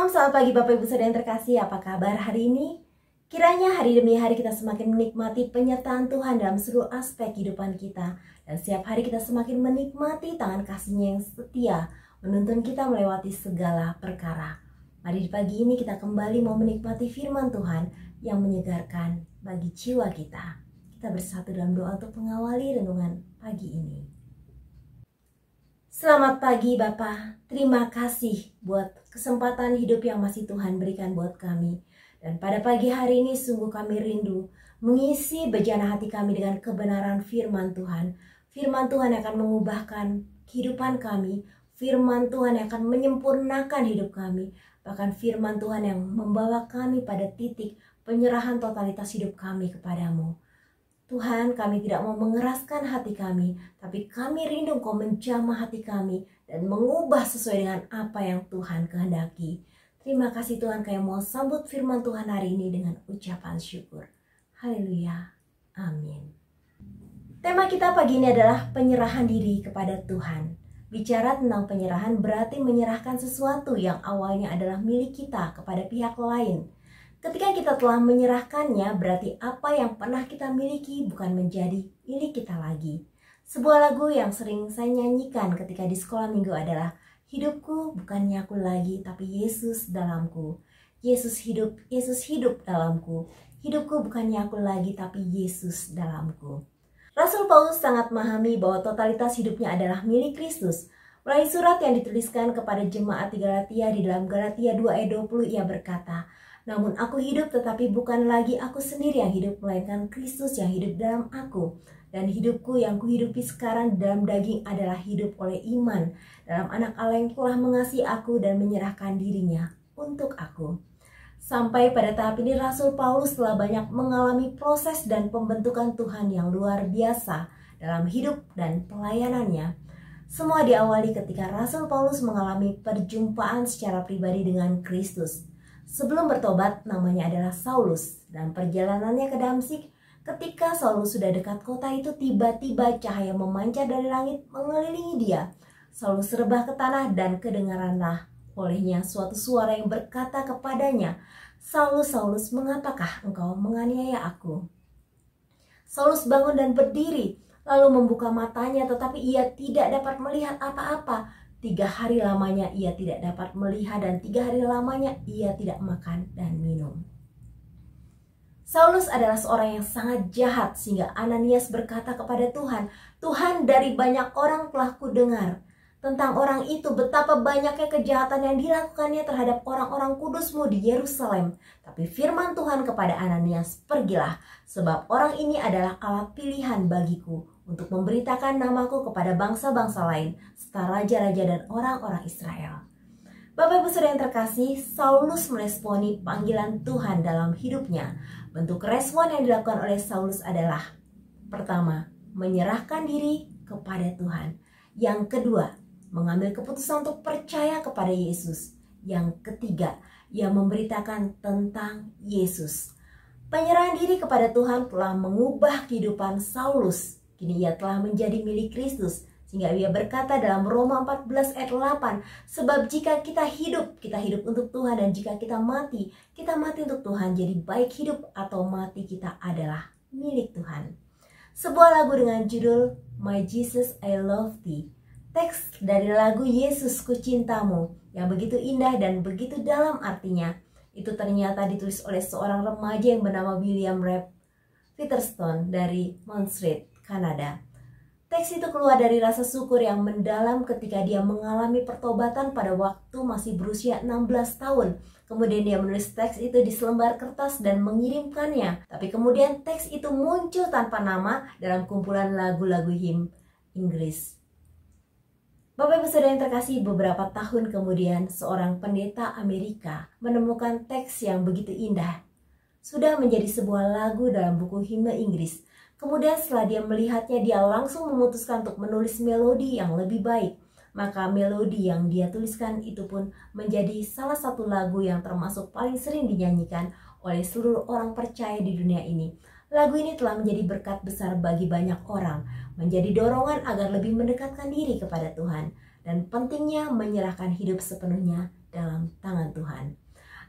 Selamat pagi Bapak Ibu Saudara yang terkasih, apa kabar hari ini? Kiranya hari demi hari kita semakin menikmati penyertaan Tuhan dalam seluruh aspek kehidupan kita. Dan setiap hari kita semakin menikmati tangan kasih-Nya yang setia menuntun kita melewati segala perkara. Mari di pagi ini kita kembali mau menikmati firman Tuhan yang menyegarkan bagi jiwa kita. Kita bersatu dalam doa untuk mengawali renungan pagi ini. Selamat pagi Bapak, terima kasih buat kesempatan hidup yang masih Tuhan berikan buat kami. Dan pada pagi hari ini sungguh kami rindu mengisi bejana hati kami dengan kebenaran firman Tuhan. Firman Tuhan akan mengubahkan kehidupan kami, firman Tuhan yang akan menyempurnakan hidup kami. Bahkan firman Tuhan yang membawa kami pada titik penyerahan totalitas hidup kami kepadamu. Tuhan, kami tidak mau mengeraskan hati kami, tapi kami rindu Engkau menjamah hati kami dan mengubah sesuai dengan apa yang Tuhan kehendaki. Terima kasih Tuhan, kami mau sambut firman Tuhan hari ini dengan ucapan syukur. Haleluya. Amin. Tema kita pagi ini adalah penyerahan diri kepada Tuhan. Bicara tentang penyerahan berarti menyerahkan sesuatu yang awalnya adalah milik kita kepada pihak lain. Ketika kita telah menyerahkannya, berarti apa yang pernah kita miliki bukan menjadi milik kita lagi. Sebuah lagu yang sering saya nyanyikan ketika di sekolah minggu adalah hidupku bukannya aku lagi, tapi Yesus dalamku. Yesus hidup dalamku. Hidupku bukannya aku lagi, tapi Yesus dalamku. Rasul Paulus sangat memahami bahwa totalitas hidupnya adalah milik Kristus. Melalui surat yang dituliskan kepada jemaat di Galatia, di dalam Galatia 2 ayat 20 ia berkata, namun aku hidup tetapi bukan lagi aku sendiri yang hidup, melainkan Kristus yang hidup dalam aku. Dan hidupku yang kuhidupi sekarang dalam daging adalah hidup oleh iman dalam anak Allah yang telah mengasihi aku dan menyerahkan dirinya untuk aku. Sampai pada tahap ini Rasul Paulus telah banyak mengalami proses dan pembentukan Tuhan yang luar biasa dalam hidup dan pelayanannya. Semua diawali ketika Rasul Paulus mengalami perjumpaan secara pribadi dengan Kristus. Sebelum bertobat, namanya adalah Saulus. Dan perjalanannya ke Damsyik, ketika Saulus sudah dekat kota itu, tiba-tiba cahaya memancar dari langit mengelilingi dia. Saulus rebah ke tanah dan kedengaranlah olehnya suatu suara yang berkata kepadanya, Saulus, Saulus, mengapakah engkau menganiaya aku? Saulus bangun dan berdiri, lalu membuka matanya, tetapi ia tidak dapat melihat apa-apa. 3 hari lamanya ia tidak dapat melihat dan 3 hari lamanya ia tidak makan dan minum. Saulus adalah seorang yang sangat jahat sehingga Ananias berkata kepada Tuhan, Tuhan, dari banyak orang telah kudengar tentang orang itu, betapa banyaknya kejahatan yang dilakukannya terhadap orang-orang kudus-Mu di Yerusalem. Tapi firman Tuhan kepada Ananias, pergilah, sebab orang ini adalah alat pilihan bagiku untuk memberitakan namaku kepada bangsa-bangsa lain, serta raja-raja dan orang-orang Israel. Bapak Ibu Saudara yang terkasih, Saulus meresponi panggilan Tuhan dalam hidupnya. Bentuk respon yang dilakukan oleh Saulus adalah, pertama, menyerahkan diri kepada Tuhan. Yang kedua, mengambil keputusan untuk percaya kepada Yesus. Yang ketiga, ia memberitakan tentang Yesus. Penyerahan diri kepada Tuhan telah mengubah kehidupan Saulus. Kini ia telah menjadi milik Kristus. Sehingga ia berkata dalam Roma 14 ayat 8, sebab jika kita hidup untuk Tuhan, dan jika kita mati untuk Tuhan. Jadi baik hidup atau mati kita adalah milik Tuhan. Sebuah lagu dengan judul My Jesus I Love Thee. Teks dari lagu Yesus Ku Cintamu yang begitu indah dan begitu dalam artinya. Itu ternyata ditulis oleh seorang remaja yang bernama William Ralph Featherstone dari Montreal, Kanada. Teks itu keluar dari rasa syukur yang mendalam ketika dia mengalami pertobatan pada waktu masih berusia 16 tahun. Kemudian dia menulis teks itu di selembar kertas dan mengirimkannya. Tapi kemudian teks itu muncul tanpa nama dalam kumpulan lagu-lagu him Inggris. Bapak Ibu Saudara yang terkasih, beberapa tahun kemudian seorang pendeta Amerika menemukan teks yang begitu indah. Sudah menjadi sebuah lagu dalam buku himne Inggris. Kemudian setelah dia melihatnya, dia langsung memutuskan untuk menulis melodi yang lebih baik. Maka melodi yang dia tuliskan itu pun menjadi salah satu lagu yang termasuk paling sering dinyanyikan oleh seluruh orang percaya di dunia ini. Lagu ini telah menjadi berkat besar bagi banyak orang, menjadi dorongan agar lebih mendekatkan diri kepada Tuhan, dan pentingnya menyerahkan hidup sepenuhnya dalam tangan Tuhan.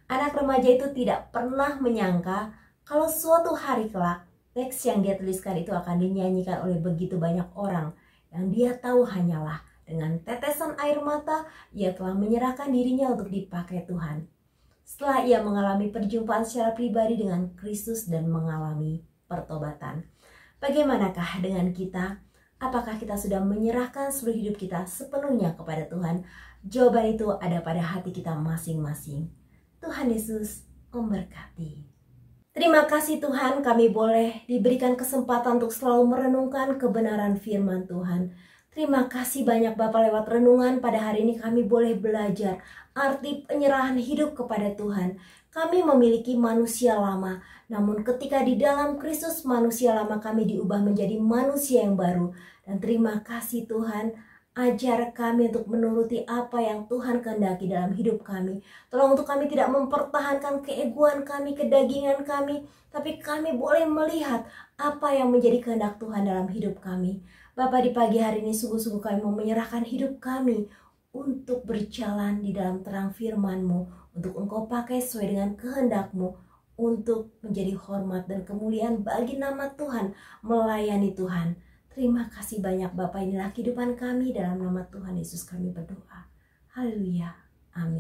Anak remaja itu tidak pernah menyangka kalau suatu hari kelak teks yang dia tuliskan itu akan dinyanyikan oleh begitu banyak orang. Yang dia tahu hanyalah dengan tetesan air mata ia telah menyerahkan dirinya untuk dipakai Tuhan. Setelah ia mengalami perjumpaan secara pribadi dengan Kristus dan mengalami pertobatan. Bagaimanakah dengan kita? Apakah kita sudah menyerahkan seluruh hidup kita sepenuhnya kepada Tuhan? Jawaban itu ada pada hati kita masing-masing. Tuhan Yesus memberkati. Terima kasih Tuhan, kami boleh diberikan kesempatan untuk selalu merenungkan kebenaran firman Tuhan. Terima kasih banyak Bapak, lewat renungan pada hari ini kami boleh belajar arti penyerahan hidup kepada Tuhan. Kami memiliki manusia lama, namun ketika di dalam Kristus manusia lama kami diubah menjadi manusia yang baru. Dan terima kasih Tuhan, ajar kami untuk menuruti apa yang Tuhan kehendaki dalam hidup kami. Tolong untuk kami tidak mempertahankan keegoan kami, kedagingan kami, tapi kami boleh melihat apa yang menjadi kehendak Tuhan dalam hidup kami. Bapa, di pagi hari ini sungguh-sungguh kami mau menyerahkan hidup kami untuk berjalan di dalam terang firman-Mu, untuk Engkau pakai sesuai dengan kehendak-Mu, untuk menjadi hormat dan kemuliaan bagi nama Tuhan, melayani Tuhan. Terima kasih banyak Bapak, inilah kehidupan kami, dalam nama Tuhan Yesus kami berdoa. Haleluya. Amin.